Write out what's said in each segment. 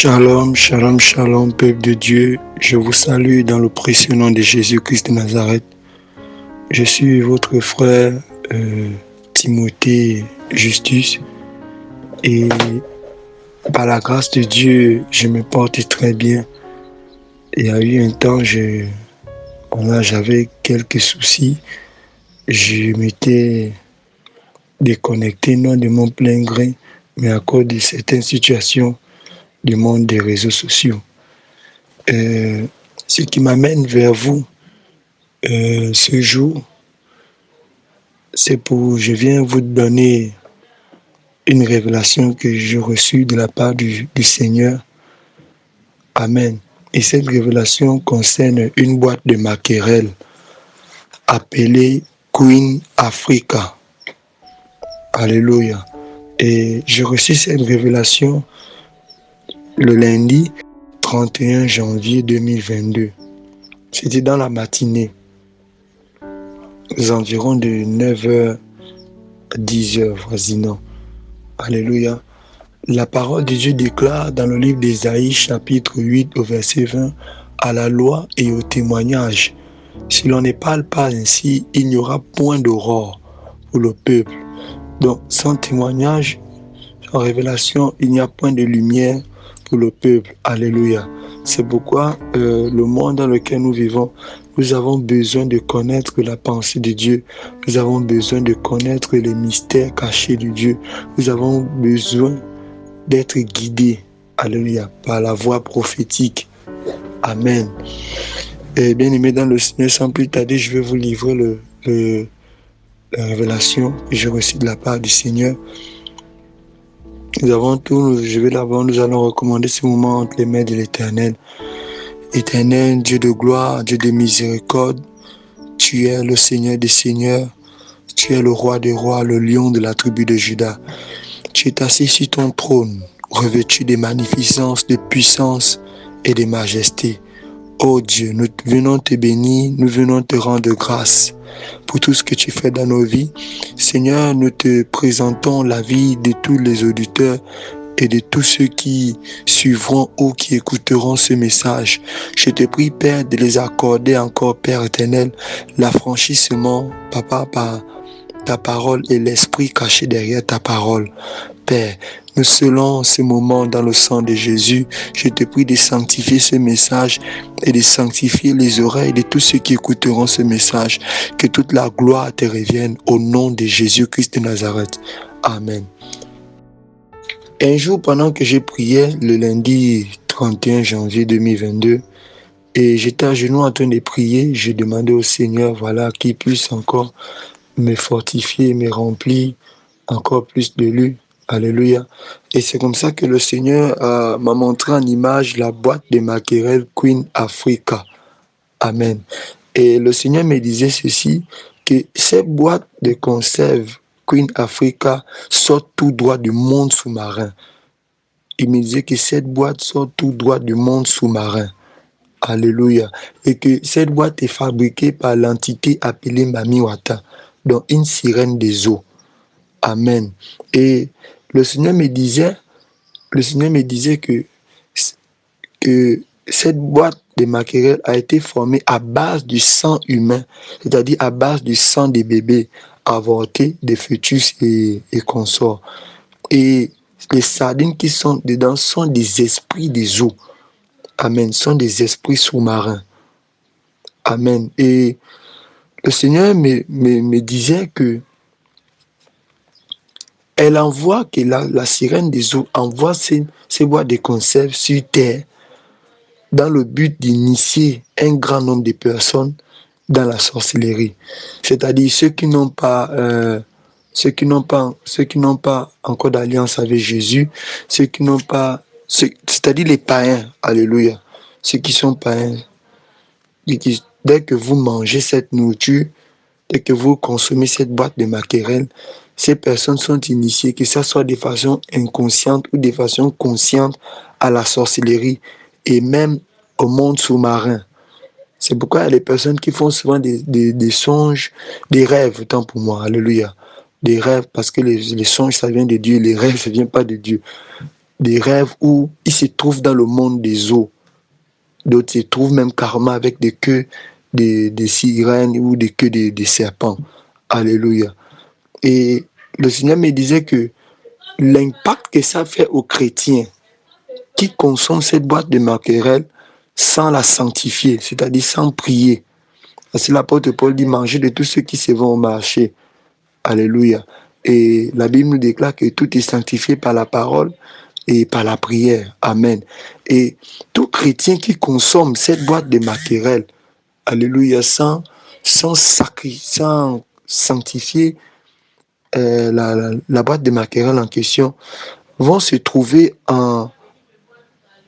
Shalom, shalom, shalom, peuple de Dieu. Je vous salue dans le précieux nom de Jésus-Christ de Nazareth. Je suis votre frère Timothée Justus et par la grâce de Dieu, je me porte très bien. Il y a eu un temps, j'avais quelques soucis. Je m'étais déconnecté, non de mon plein gré, mais à cause de certaines situations du monde des réseaux sociaux. Ce qui m'amène vers vous ce jour, je viens vous donner une révélation que j'ai reçue de la part du Seigneur. Amen. Et cette révélation concerne une boîte de mackerel appelée Queen Africa. Alléluia. Et j'ai reçu cette révélation le lundi 31 janvier 2022. C'était dans la matinée, aux environs de 9h à 10h voisinant. Alléluia. La parole de Dieu déclare dans le livre d'Ésaïe, chapitre 8, au verset 20, à la loi et au témoignage. Si l'on ne parle pas ainsi, il n'y aura point d'aurore pour le peuple. Donc, sans témoignage, sans révélation, il n'y a point de lumière pour le peuple. Alléluia. C'est pourquoi le monde dans lequel nous vivons, nous avons besoin de connaître la pensée de Dieu. Nous avons besoin de connaître les mystères cachés de Dieu. Nous avons besoin d'être guidés, alléluia, par la voix prophétique. Amen. Et bien aimé dans le Seigneur, sans plus tarder, je vais vous livrer la révélation que j'ai reçue de la part du Seigneur. Nous allons recommander ce moment entre les mains de l'Éternel. Éternel, Dieu de gloire, Dieu de miséricorde, tu es le Seigneur des seigneurs, tu es le roi des rois, le lion de la tribu de Juda. Tu es assis sur ton trône, revêtu de magnificence, de puissance et de majesté. Oh Dieu, nous venons te bénir, nous venons te rendre grâce pour tout ce que tu fais dans nos vies. Seigneur, nous te présentons la vie de tous les auditeurs et de tous ceux qui suivront ou qui écouteront ce message. Je te prie, Père, de les accorder encore, Père éternel, l'affranchissement, Papa, par ta parole et l'esprit caché derrière ta parole. Père, nous scellons ce moment dans le sang de Jésus. Je te prie de sanctifier ce message et de sanctifier les oreilles de tous ceux qui écouteront ce message. Que toute la gloire te revienne au nom de Jésus-Christ de Nazareth. Amen. Un jour, pendant que j'ai prié le lundi 31 janvier 2022, et j'étais à genoux en train de prier, j'ai demandé au Seigneur, qu'il puisse encore me fortifier, me remplir encore plus de lui. Alléluia. Et c'est comme ça que le Seigneur m'a montré en image la boîte de mackerel Queen Africa. Amen. Et le Seigneur me disait ceci, que cette boîte de conserve Queen Africa sort tout droit du monde sous-marin. Il me disait que cette boîte sort tout droit du monde sous-marin. Alléluia. Et que cette boîte est fabriquée par l'entité appelée Mami Wata, donc une sirène des eaux. Amen. Et le Seigneur me disait que cette boîte de mackerel a été formée à base du sang humain, c'est-à-dire à base du sang des bébés avortés, des fœtus et consorts. Et les sardines qui sont dedans sont des esprits des eaux. Amen. Sont des esprits sous-marins. Amen. Et le Seigneur me disait que elle envoie, que la sirène des eaux envoie ces boîtes de conserve sur terre dans le but d'initier un grand nombre de personnes dans la sorcellerie. C'est-à-dire ceux qui n'ont pas encore d'alliance avec Jésus, c'est-à-dire les païens, alléluia, ceux qui sont païens. Dès que vous mangez cette nourriture, dès que vous consommez cette boîte de mackerel, ces personnes sont initiées, que ce soit de façon inconsciente ou de façon consciente, à la sorcellerie et même au monde sous-marin. C'est pourquoi il y a des personnes qui font souvent des songes, des rêves, tant pour moi, alléluia. Des rêves, parce que les songes, ça vient de Dieu, les rêves, ça ne vient pas de Dieu. des rêves où ils se trouvent dans le monde des eaux. D'autres se trouvent même carrément avec des queues des sirènes ou des queues des serpents. Alléluia. Et le Seigneur me disait que l'impact que ça fait aux chrétiens qui consomment cette boîte de maquerelle sans la sanctifier, c'est-à-dire sans prier. Parce que l'apôtre Paul dit manger de tous ceux qui se vont au marché. Alléluia. Et la Bible nous déclare que tout est sanctifié par la parole et par la prière. Amen. Et tout chrétien qui consomme cette boîte de maquerelle, alléluia, sans sanctifier la boîte de maquerelle en question, vont se trouver en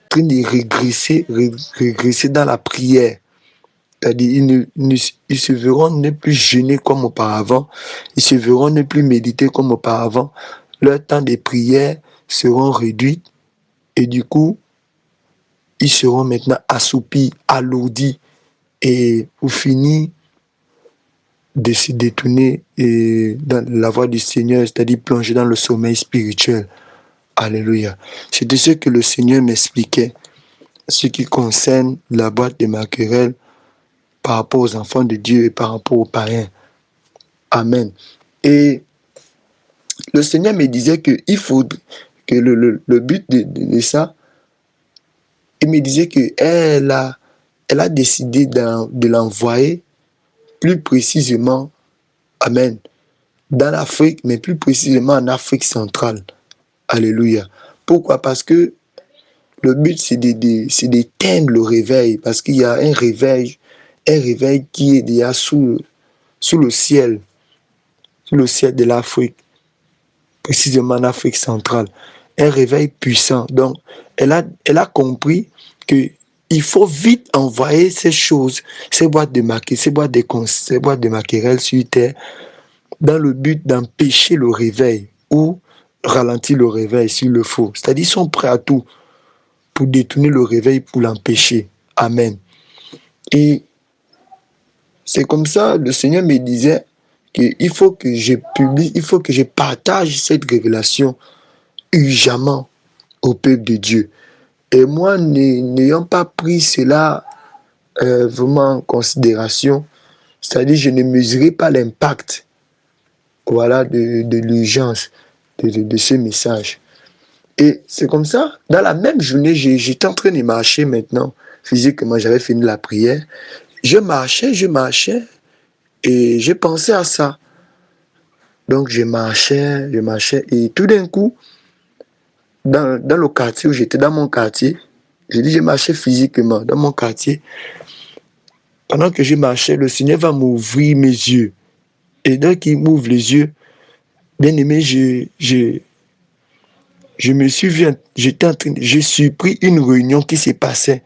train de régresser dans la prière. C'est-à-dire, ils se verront ne plus jeûner comme auparavant, ils se verront ne plus méditer comme auparavant, leur temps de prière seront réduits et du coup, ils seront maintenant assoupis, alourdis et pour finir de se détourner dans la voie du Seigneur, c'est-à-dire plonger dans le sommeil spirituel. Alléluia. C'était ce que le Seigneur m'expliquait, ce qui concerne la boîte de maquerelle par rapport aux enfants de Dieu et par rapport aux païens. Amen. Et le Seigneur me disait qu'il faut que le but de ça, il me disait qu'elle a décidé de l'envoyer plus précisément, amen, dans l'Afrique, mais plus précisément en Afrique centrale. Alléluia. Pourquoi? Parce que le but, c'est d'éteindre le réveil, parce qu'il y a un réveil qui est déjà sous le ciel de l'Afrique, précisément en Afrique centrale. Un réveil puissant. Donc, elle a compris qu'il faut vite envoyer ces choses, ces boîtes de maquerelle sur terre, dans le but d'empêcher le réveil ou ralentir le réveil s'il le faut. C'est-à-dire, ils sont prêts à tout pour détourner le réveil, pour l'empêcher. Amen. Et c'est comme ça, le Seigneur me disait qu'il faut que je publie, il faut que je partage cette révélation urgemment au peuple de Dieu. Et moi, n'ayant pas pris cela vraiment en considération, c'est-à-dire je ne mesurais pas l'impact, voilà, de l'urgence de ce message. Et c'est comme ça, dans la même journée, j'étais en train de marcher maintenant, physiquement, j'avais fini la prière. Je marchais, et je pensais à ça. Donc je marchais, et tout d'un coup, dans le quartier où j'étais, dans mon quartier, je marchais physiquement dans mon quartier. Pendant que je marchais, le Seigneur va m'ouvrir mes yeux. Et dès qu'il m'ouvre les yeux, bien aimé, je me suis vu, j'ai surpris une réunion qui se passait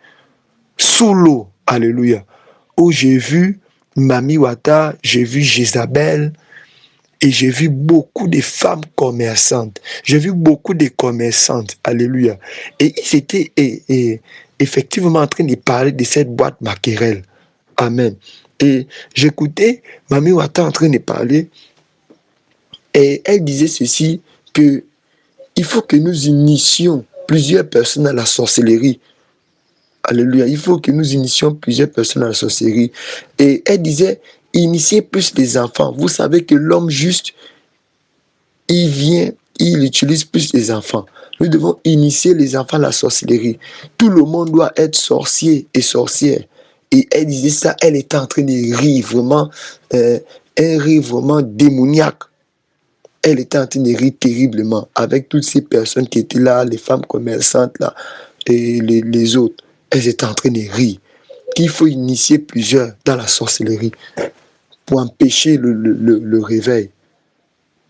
sous l'eau, alléluia, où j'ai vu Mami Wata, j'ai vu Jézabel, et j'ai vu beaucoup de femmes commerçantes. J'ai vu beaucoup de commerçantes, alléluia. Et ils étaient effectivement en train de parler de cette boîte maquerelle. Amen. Et j'écoutais Mami Wata en train de parler, et elle disait ceci, que il faut que nous initions plusieurs personnes à la sorcellerie. Alléluia. Il faut que nous initions plusieurs personnes à la sorcellerie. Et elle disait, initier plus les enfants. Vous savez que l'homme juste, il utilise plus les enfants. Nous devons initier les enfants à la sorcellerie. Tout le monde doit être sorcier et sorcière. Et elle disait ça, elle était en train de rire vraiment, un rire vraiment démoniaque. Elle était en train de rire terriblement avec toutes ces personnes qui étaient là, les femmes commerçantes là, et les autres. Elles étaient en train de rire. Qu'il faut initier plusieurs dans la sorcellerie pour empêcher le réveil.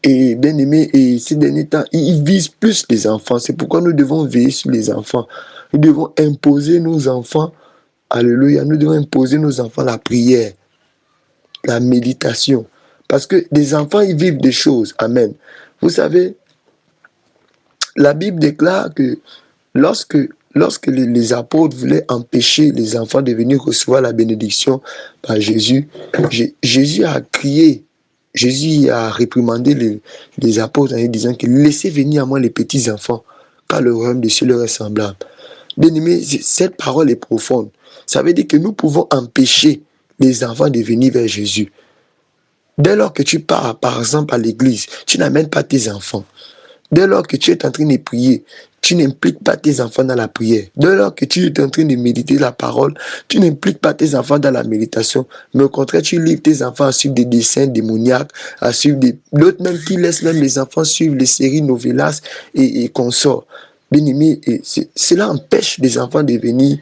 Et bien aimé, et ces derniers temps, ils visent plus les enfants. C'est pourquoi nous devons veiller sur les enfants. Nous devons imposer nos enfants, alléluia, nous devons imposer nos enfants la prière, la méditation. Parce que les enfants, ils vivent des choses. Amen. Vous savez, la Bible déclare que lorsque les apôtres voulaient empêcher les enfants de venir recevoir la bénédiction par Jésus, Jésus a crié, Jésus a réprimandé les apôtres en disant que laissez venir à moi les petits enfants, car le royaume des cieux leur est semblable. Bien-aimé, cette parole est profonde. Ça veut dire que nous pouvons empêcher les enfants de venir vers Jésus. Dès lors que tu pars, par exemple, à l'église, tu n'amènes pas tes enfants. Dès lors que tu es en train de prier, tu n'impliques pas tes enfants dans la prière. Dès lors que tu es en train de méditer la parole, tu n'impliques pas tes enfants dans la méditation. Mais au contraire, tu livres tes enfants à suivre des dessins démoniaques, à suivre d'autres même qui laissent même les enfants suivre les séries novelas et consorts. Bien-aimé, cela empêche les enfants de venir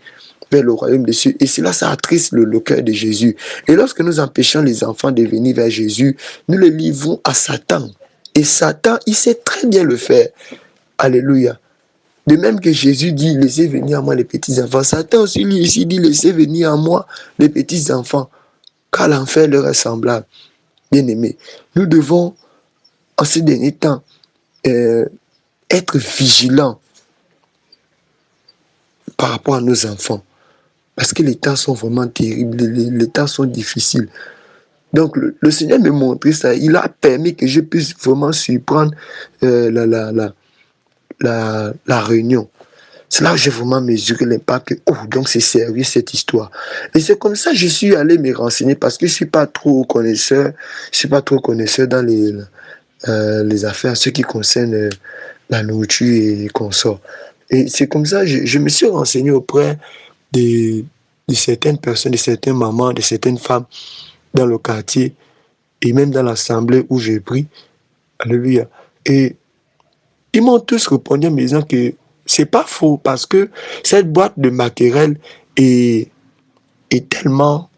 vers le royaume des cieux. Et cela, ça attriste le cœur de Jésus. Et lorsque nous empêchons les enfants de venir vers Jésus, nous les livrons à Satan. Et Satan, il sait très bien le faire. Alléluia. De même que Jésus dit, laissez venir à moi les petits enfants. Satan aussi, lui ici, dit, laissez venir à moi les petits enfants. Car l'enfer leur est semblable. Bien-aimés, nous devons, en ces derniers temps, être vigilants par rapport à nos enfants. Parce que les temps sont vraiment terribles, les temps sont difficiles. Donc le Seigneur m'a montré ça, il a permis que je puisse vraiment surprendre la réunion. C'est là que j'ai vraiment mesuré l'impact que, donc c'est sérieux cette histoire. Et c'est comme ça que je suis allé me renseigner parce que je ne suis pas trop connaisseur, dans les affaires, ce qui concerne la nourriture et consorts. Et c'est comme ça que je me suis renseigné auprès de certaines personnes, de certaines mamans, de certaines femmes dans le quartier et même dans l'assemblée où j'ai pris. Alléluia. Et ils m'ont tous répondu en me disant que c'est pas faux parce que cette boîte de mackerel est tellement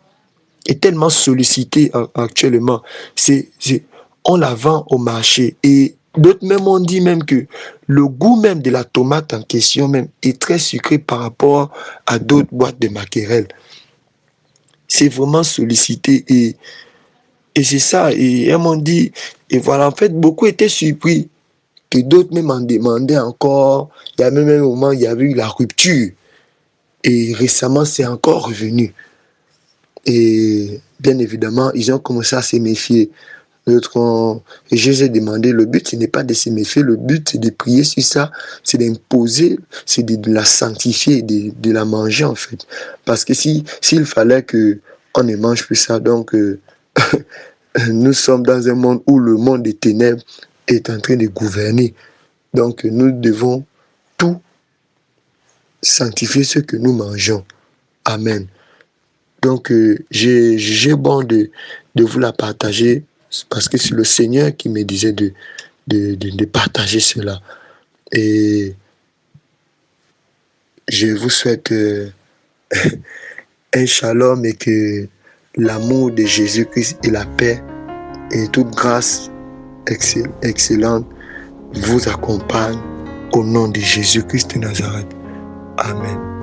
sollicitée actuellement. On la vend au marché et d'autres même ont dit même que le goût même de la tomate en question même est très sucré par rapport à d'autres boîtes de mackerel. C'est vraiment sollicité et c'est ça. Et elles m'ont dit, et voilà, en fait, beaucoup étaient surpris que d'autres même en demandaient encore. Il y a même un moment, il y avait eu la rupture. Et récemment, c'est encore revenu. Et bien évidemment, ils ont commencé à se méfier. Et je les ai demandé, le but, ce n'est pas de se méfier, le but, c'est de prier sur ça, c'est d'imposer, c'est de la sanctifier, de la manger, en fait. Parce que s'il fallait qu'on ne mange plus ça, donc nous sommes dans un monde où le monde des ténèbres est en train de gouverner. Donc nous devons tout sanctifier ce que nous mangeons. Amen. Donc j'ai bon de vous la partager parce que c'est le Seigneur qui me disait de partager cela. Et je vous souhaite un shalom et que l'amour de Jésus-Christ et la paix et toute grâce excellente vous accompagne au nom de Jésus-Christ de Nazareth. Amen.